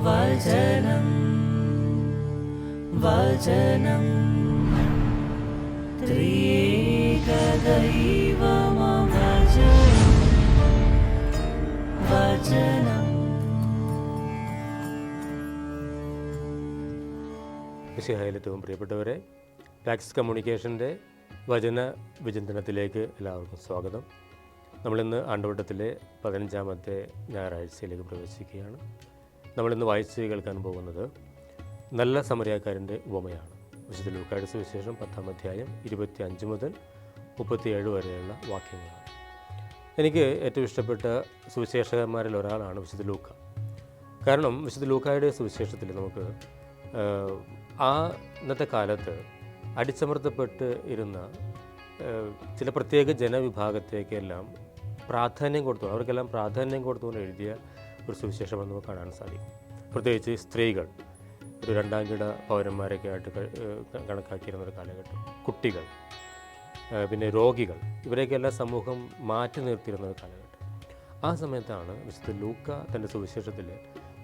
വചനം വചനം ത്രിയേക ദൈവമം വചനം. മിശിഹായിലേറ്റവും പ്രിയപ്പെട്ടവരെ, ടാക്സ് കമ്മ്യൂണിക്കേഷൻ്റെ വചന വിചിന്തനത്തിലേക്ക് എല്ലാവർക്കും സ്വാഗതം. നമ്മളിന്ന് ആണ്ടുവട്ടത്തിലെ 15-ാമത്തെ ഞായറാഴ്ചയിലേക്ക് പ്രവേശിക്കുകയാണ്. നമ്മളിന്ന് വായിച്ച് കേൾക്കാൻ പോകുന്നത് നല്ല സമരിയാക്കാരൻ്റെ ഉപമയാണ്. വിശുദ്ധ ലൂക്കായുടെ സുവിശേഷം 10-ാം അധ്യായം 25 മുതൽ 37 വരെയുള്ള വാക്യങ്ങളാണ്. എനിക്ക് ഏറ്റവും ഇഷ്ടപ്പെട്ട സുവിശേഷകന്മാരിൽ ഒരാളാണ് വിശുദ്ധ ലൂക്ക. കാരണം വിശുദ്ധ ലൂക്കായുടെ സുവിശേഷത്തിൽ നമുക്ക് ഇന്നത്തെ കാലത്ത് അടിച്ചമർത്തപ്പെട്ട് ഇരുന്ന ചില പ്രത്യേക ജനവിഭാഗത്തേക്കെല്ലാം പ്രാധാന്യം കൊടുത്തു, അവർക്കെല്ലാം പ്രാധാന്യം കൊടുത്തുകൊണ്ട് എഴുതിയ ഒരു സുവിശേഷമെന്ന് നമുക്ക് കാണാൻ സാധിക്കും. പ്രത്യേകിച്ച് സ്ത്രീകൾ ഒരു 2ാം കിട പൗരന്മാരൊക്കെ ആയിട്ട് കണക്കാക്കിയിരുന്നൊരു കാലഘട്ടം, കുട്ടികൾ, പിന്നെ രോഗികൾ, ഇവരെയൊക്കെല്ലാം സമൂഹം മാറ്റി നിർത്തിയിരുന്ന ഒരു കാലഘട്ടം. ആ സമയത്താണ് വിശുദ്ധ ലൂക്ക തൻ്റെ സുവിശേഷത്തിൽ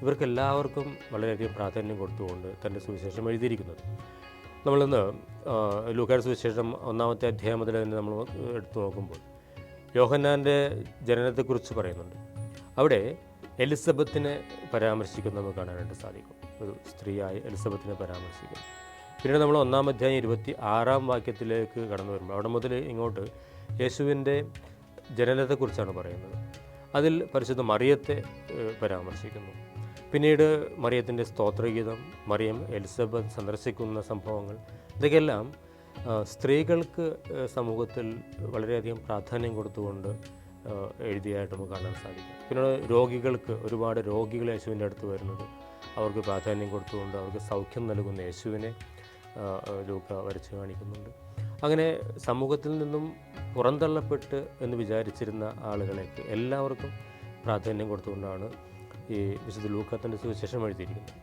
ഇവർക്കെല്ലാവർക്കും വളരെയധികം പ്രാധാന്യം കൊടുത്തുകൊണ്ട് തൻ്റെ സുവിശേഷം എഴുതിയിരിക്കുന്നത്. നമ്മളിന്ന് ലൂക്കായുടെ സുവിശേഷം 1-ാമത്തെ അധ്യായം മുതൽ തന്നെ നമ്മൾ എടുത്തു നോക്കുമ്പോൾ യോഹന്നാൻ്റെ ജനനത്തെക്കുറിച്ച് പറയുന്നുണ്ട്. അവിടെ എലിസബത്തിനെ പരാമർശിക്കുന്നത് നമുക്ക് കാണാനായിട്ട് സാധിക്കും. ഒരു സ്ത്രീയായ എലിസബത്തിനെ പരാമർശിക്കുന്നു. പിന്നീട് നമ്മൾ 1-ാം അധ്യായം 26-ാം വാക്യത്തിലേക്ക് കടന്നു വരുമ്പോൾ അവിടെ മുതൽ ഇങ്ങോട്ട് യേശുവിൻ്റെ ജനനത്തെക്കുറിച്ചാണ് പറയുന്നത്. അതിൽ പരിശുദ്ധ മറിയത്തെ പരാമർശിക്കുന്നു. പിന്നീട് മറിയത്തിൻ്റെ സ്തോത്രഗീതം, മറിയം എലിസബത്ത് സന്ദർശിക്കുന്ന സംഭവങ്ങൾ, ഇതൊക്കെയെല്ലാം സ്ത്രീകൾക്ക് സമൂഹത്തിൽ വളരെയധികം പ്രാധാന്യം കൊടുത്തുകൊണ്ട് എഴുതിയായിട്ട് നമുക്ക് കാണാൻ സാധിക്കും. പിന്നെ രോഗികൾക്ക്, ഒരുപാട് രോഗികൾ യേശുവിൻ്റെ അടുത്ത് വരുന്നത്, അവർക്ക് പ്രാധാന്യം കൊടുത്തുകൊണ്ട് അവർക്ക് സൗഖ്യം നൽകുന്ന യേശുവിനെ ലൂക്ക വരച്ച് കാണിക്കുന്നുണ്ട്. അങ്ങനെ സമൂഹത്തിൽ നിന്നും പുറന്തള്ളപ്പെട്ട് എന്ന് വിചാരിച്ചിരുന്ന ആളുകളേക്ക് എല്ലാവർക്കും പ്രാധാന്യം കൊടുത്തുകൊണ്ടാണ് ഈ വിശുദ്ധ ലൂക്ക തൻ്റെ സുവിശേഷം എഴുതിയിരിക്കുന്നത്.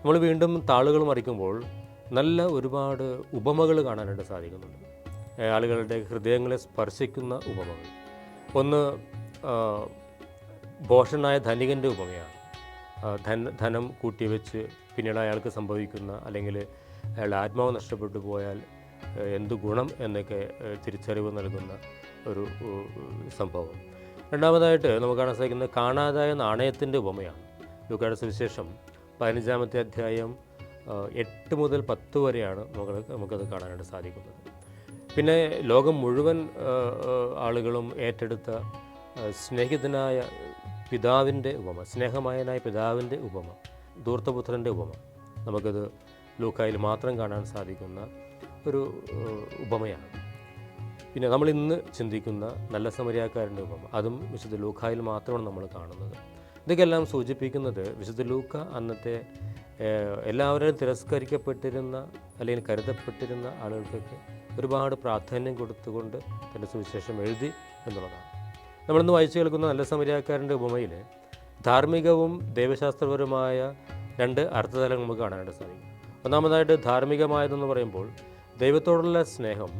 നമ്മൾ വീണ്ടും താളുകൾ മറിക്കുമ്പോൾ നല്ല ഒരുപാട് ഉപമകൾ കാണാനായിട്ട് സാധിക്കുന്നുണ്ട്. ആളുകളുടെ ഹൃദയങ്ങളെ സ്പർശിക്കുന്ന ഉപമകൾ. ഒന്ന് ഭോഷനായ ധനികൻ്റെ ഉപമയാണ്. ധനം കൂട്ടിവെച്ച് പിന്നീട് അയാൾക്ക് സംഭവിക്കുന്ന, അല്ലെങ്കിൽ അയാളുടെ ആത്മാവ് നഷ്ടപ്പെട്ടു പോയാൽ എന്തു ഗുണം എന്നൊക്കെ തിരിച്ചറിവ് നൽകുന്ന ഒരു സംഭവം. രണ്ടാമതായിട്ട് നമുക്ക് കാണാൻ സാധിക്കുന്നത് കാണാതായ നാണയത്തിൻ്റെ ഉപമയാണ്. ലൂക്കായുടെ സുവിശേഷം 15-ാമത്തെ അധ്യായം 8 മുതൽ 10 വരെയാണ് നമുക്കത് കാണാനായിട്ട് സാധിക്കുന്നത്. പിന്നെ ലോകം മുഴുവൻ ആളുകളും ഏറ്റെടുത്ത സ്നേഹിതനായ പിതാവിൻ്റെ ഉപമ, സ്നേഹമയനായ പിതാവിൻ്റെ ഉപമ, ധൂർത്തപുത്രൻ്റെ ഉപമ, നമുക്കത് ലൂക്കായിൽ മാത്രം കാണാൻ സാധിക്കുന്ന ഒരു ഉപമയാണ്. പിന്നെ നമ്മൾ ഇന്ന് ചിന്തിക്കുന്ന നല്ല സമരിയാക്കാരൻ്റെ ഉപമ, അതും വിശുദ്ധ ലൂക്കായിൽ മാത്രമാണ് നമ്മൾ കാണുന്നത്. ഇതൊക്കെല്ലാം സൂചിപ്പിക്കുന്നത് വിശുദ്ധ ലൂക്ക അന്നത്തെ എല്ലാവരും തിരസ്കരിക്കപ്പെട്ടിരുന്ന അല്ലെങ്കിൽ കരുതപ്പെട്ടിരുന്ന ആളുകൾക്കൊക്കെ ഒരുപാട് പ്രാധാന്യം കൊടുത്തുകൊണ്ട് തൻ്റെ സുവിശേഷം എഴുതി എന്നുള്ളതാണ്. നമ്മളിന്ന് വായിച്ചു കേൾക്കുന്ന നല്ല സമരിയാക്കാരൻ്റെ ഉപമയിൽ ധാർമ്മികവും ദൈവശാസ്ത്രപരമായ 2 അർത്ഥതലങ്ങൾ നമുക്ക് കാണാനായിട്ട് സാധിക്കും. ഒന്നാമതായിട്ട് ധാർമ്മികമായതെന്ന് പറയുമ്പോൾ ദൈവത്തോടുള്ള സ്നേഹം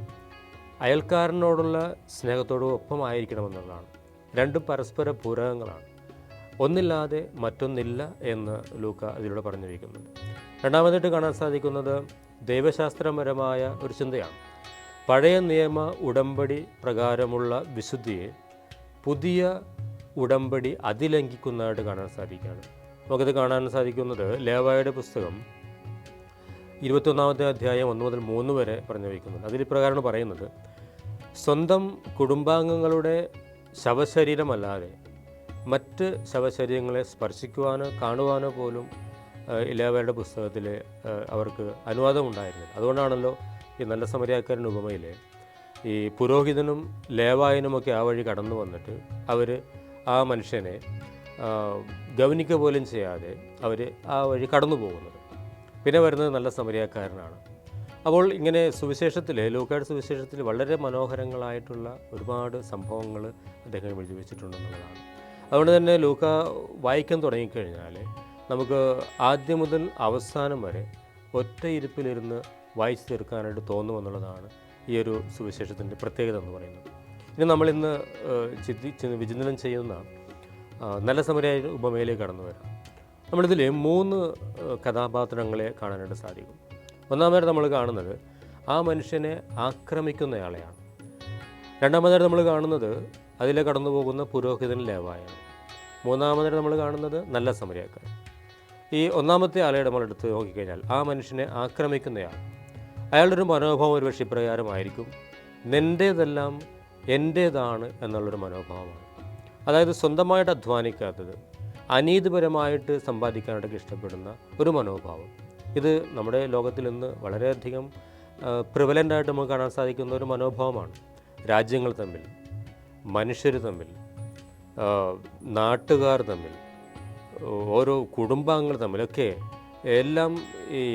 അയൽക്കാരനോടുള്ള സ്നേഹത്തോടും ഒപ്പമായിരിക്കണമെന്നുള്ളതാണ്. രണ്ടും പരസ്പര പൂരകങ്ങളാണ്. ഒന്നില്ലാതെ മറ്റൊന്നില്ല എന്ന് ലൂക്ക ഇതിലൂടെ പറഞ്ഞു വയ്ക്കുന്നുണ്ട്. രണ്ടാമതായിട്ട് കാണാൻ സാധിക്കുന്നത് ദൈവശാസ്ത്രപരമായ ഒരു ചിന്തയാണ്. പഴയ നിയമ ഉടമ്പടി പ്രകാരമുള്ള വിശുദ്ധിയെ പുതിയ ഉടമ്പടി അതിലംഘിക്കുന്നതായിട്ട് കാണാൻ സാധിക്കുകയാണ്. നമുക്കത് കാണാൻ സാധിക്കുന്നത് ലേവായുടെ പുസ്തകം 21-ാമത്തെ അധ്യായം 1 മുതൽ 3 വരെ പറഞ്ഞു വയ്ക്കുന്നുണ്ട്. അതിൽ പ്രകാരമാണ് പറയുന്നത്, സ്വന്തം കുടുംബാംഗങ്ങളുടെ ശവശരീരമല്ലാതെ മറ്റ് ശവശരീരങ്ങളെ സ്പർശിക്കുവാനോ കാണുവാനോ പോലും ലേവായുടെ പുസ്തകത്തിൽ അവർക്ക് അനുവാദമുണ്ടായിരുന്നില്ല. അതുകൊണ്ടാണല്ലോ ഈ നല്ല സമരിയാക്കാരൻ്റെ ഉപമയിൽ ഈ പുരോഹിതനും ലേവായനുമൊക്കെ ആ വഴി കടന്നു വന്നിട്ട് അവർ ആ മനുഷ്യനെ ഗവനിക്കുക പോലും ചെയ്യാതെ അവർ ആ വഴി കടന്നു പോകുന്നത്. പിന്നെ വരുന്നത് നല്ല സമരിയാക്കാരനാണ്. അപ്പോൾ ഇങ്ങനെ സുവിശേഷത്തിൽ, ലൂക്കായുടെ സുവിശേഷത്തിൽ വളരെ മനോഹരങ്ങളായിട്ടുള്ള ഒരുപാട് സംഭവങ്ങൾ അദ്ദേഹം എഴുതി വെച്ചിട്ടുണ്ടെന്നുള്ളതാണ്. അതുകൊണ്ട് തന്നെ ലൂക്ക വായിക്കാൻ തുടങ്ങിക്കഴിഞ്ഞാൽ നമുക്ക് ആദ്യം മുതൽ അവസാനം വരെ ഒറ്റ ഇരിപ്പിലിരുന്ന് വായിച്ചു തീർക്കാനായിട്ട് തോന്നുമെന്നുള്ളതാണ് ഈ ഒരു സുവിശേഷത്തിൻ്റെ പ്രത്യേകത എന്ന് പറയുന്നത്. ഇനി നമ്മളിന്ന് വിചിന്തനം ചെയ്യുന്ന നല്ല സമരിയായ ഉപമയിലേക്ക് കടന്നു വരാം. നമ്മളിതിൽ 3 കഥാപാത്രങ്ങളെ കാണാനായിട്ട് സാധിക്കും. ഒന്നാമതായിട്ട് നമ്മൾ കാണുന്നത് ആ മനുഷ്യനെ ആക്രമിക്കുന്നയാളെയാണ്. രണ്ടാമതായിട്ട് നമ്മൾ കാണുന്നത് അതിലെ കടന്നു പോകുന്ന പുരോഹിതൻ ലേവായാണ്. മൂന്നാമതായിട്ട് നമ്മൾ കാണുന്നത് നല്ല സമരിയാക്കാരൻ. ഈ ഒന്നാമത്തെ ആളെ നമ്മൾ എടുത്ത് നോക്കിക്കഴിഞ്ഞാൽ ആ മനുഷ്യനെ ആക്രമിക്കുന്നയാൾ, അയാളുടെ ഒരു മനോഭാവം ഒരു പക്ഷേ ഇപ്രകാരമായിരിക്കും: നിൻ്റേതെല്ലാം എൻ്റേതാണ് എന്നുള്ളൊരു മനോഭാവമാണ്. അതായത് സ്വന്തമായിട്ട് അധ്വാനിക്കാത്തത്, അനീതിപരമായിട്ട് സമ്പാദിക്കാനായിട്ട് ഇഷ്ടപ്പെടുന്ന ഒരു മനോഭാവം. ഇത് നമ്മുടെ ലോകത്തിൽ ഇന്ന് വളരെയധികം പ്രിവലൻ്റായിട്ട് നമുക്ക് കാണാൻ സാധിക്കുന്ന ഒരു മനോഭാവമാണ്. രാജ്യങ്ങൾ തമ്മിൽ, മനുഷ്യർ തമ്മിൽ, നാട്ടുകാർ തമ്മിൽ, ഓരോ കുടുംബാംഗങ്ങൾ തമ്മിലൊക്കെ എല്ലാം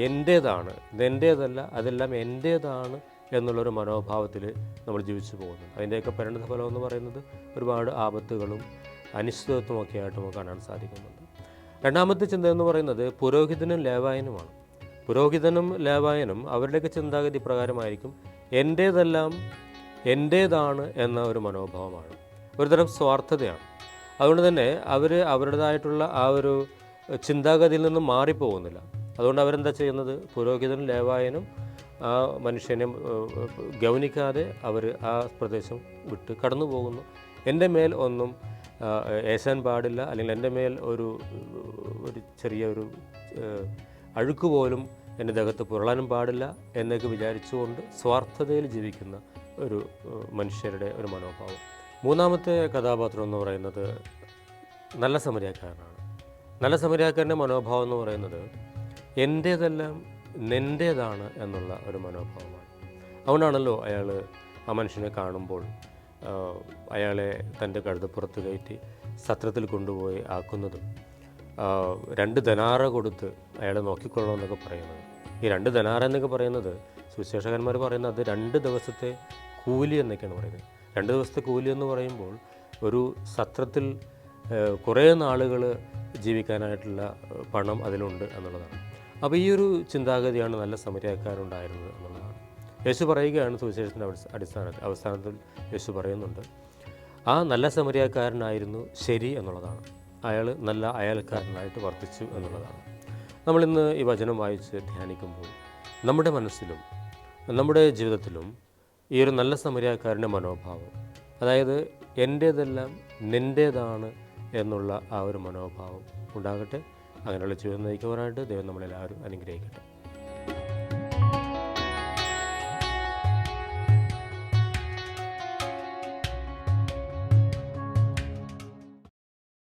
എൻ്റേതാണ്, ഇതെൻ്റേതല്ല, അതെല്ലാം എൻ്റേതാണ് എന്നുള്ളൊരു മനോഭാവത്തിൽ നമ്മൾ ജീവിച്ചു പോകുന്നു. അതിൻ്റെയൊക്കെ പരിണതഫലം എന്ന് പറയുന്നത് ഒരുപാട് ആപത്തുകളും അനിശ്ചിതത്വമൊക്കെ ആയിട്ട് നമുക്ക് കാണാൻ സാധിക്കുന്നുണ്ട്. രണ്ടാമത്തെ ചിന്ത എന്ന് പറയുന്നത് പുരോഹിതനും ലേവായനുമാണ്. പുരോഹിതനും ലേവായനും അവരുടെയൊക്കെ ചിന്താഗതി പ്രകാരമായിരിക്കും: എൻ്റേതെല്ലാം എൻ്റേതാണ് എന്ന ഒരു മനോഭാവമാണ്. ഒരുതരം സ്വാർത്ഥതയാണ്. അതുകൊണ്ട് തന്നെ അവർ അവരുടേതായിട്ടുള്ള ആ ഒരു ചിന്താഗതിയിൽ നിന്നും മാറിപ്പോകുന്നില്ല. അതുകൊണ്ട് അവരെന്താ ചെയ്യുന്നത്? പുരോഹിതനും ലേവായനും ആ മനുഷ്യനെ ഗൗനിക്കാതെ അവർ ആ പ്രദേശം വിട്ട് കടന്നു പോകുന്നു. എൻ്റെ മേൽ ഒന്നും ഏശാൻ പാടില്ല, അല്ലെങ്കിൽ എൻ്റെ മേൽ ഒരു ചെറിയൊരു അഴുക്ക് പോലും എൻ്റെ ദേഹത്ത് പുരളാനും പാടില്ല എന്നൊക്കെ വിചാരിച്ചുകൊണ്ട് സ്വാർത്ഥതയിൽ ജീവിക്കുന്ന ഒരു മനുഷ്യരുടെ ഒരു മനോഭാവം. മൂന്നാമത്തെ കഥാപാത്രം എന്ന് പറയുന്നത് നല്ല സമരിയാക്കാരനാണ്. നല്ല സമരിയാക്കാരൻ്റെ മനോഭാവം എന്ന് പറയുന്നത് എൻ്റേതെല്ലാം നിൻ്റേതാണ് എന്നുള്ള ഒരു മനോഭാവമാണ്. അതുകൊണ്ടാണല്ലോ അയാൾ ആ മനുഷ്യനെ കാണുമ്പോൾ അയാളെ തൻ്റെ കഴുതപ്പുറത്ത് കയറ്റി സത്രത്തിൽ കൊണ്ടുപോയി ആക്കുന്നതും 2 ധനാറ കൊടുത്ത് അയാളെ നോക്കിക്കൊള്ളണമെന്നൊക്കെ പറയുന്നത്. ഈ 2 ധനാറ എന്നൊക്കെ പറയുന്നത് സുവിശേഷകന്മാർ പറയുന്നത് അത് 2 ദിവസത്തെ കൂലി എന്നൊക്കെയാണ് പറയുന്നത്. 2 ദിവസത്തെ കൂലി എന്ന് പറയുമ്പോൾ ഒരു സത്രത്തിൽ കുറേ നാളുകൾ ജീവിക്കാനായിട്ടുള്ള പണം അതിലുണ്ട് എന്നുള്ളതാണ്. അപ്പോൾ ഈ ഒരു ചിന്താഗതിയാണ് നല്ല സമരിയാക്കാരുണ്ടായിരുന്നത് എന്നുള്ളതാണ്. യേശു പറയുകയാണ് സുവിശേഷത്തിൻ്റെ അവസാനത്തിൽ യേശു പറയുന്നുണ്ട്, ആ നല്ല സമരിയാക്കാരനായിരുന്നു ശരി എന്നുള്ളതാണ്. അയാൾ നല്ല അയൽക്കാരനായിട്ട് വർത്തിച്ചു എന്നുള്ളതാണ്. നമ്മളിന്ന് ഈ വചനം വായിച്ച് ധ്യാനിക്കുമ്പോൾ നമ്മുടെ മനസ്സിലും നമ്മുടെ ജീവിതത്തിലും ഈ ഒരു നല്ല സമരിയാക്കാരൻ്റെ മനോഭാവം, അതായത് എൻ്റേതെല്ലാം നിൻ്റേതാണ് എന്നുള്ള ആ ഒരു മനോഭാവം ഉണ്ടാകട്ടെ. അങ്ങനെയുള്ള ജീവിതം നയിക്കുവാനായിട്ട് ദൈവം നമ്മളെല്ലാവരും അനുഗ്രഹിക്കട്ടെ.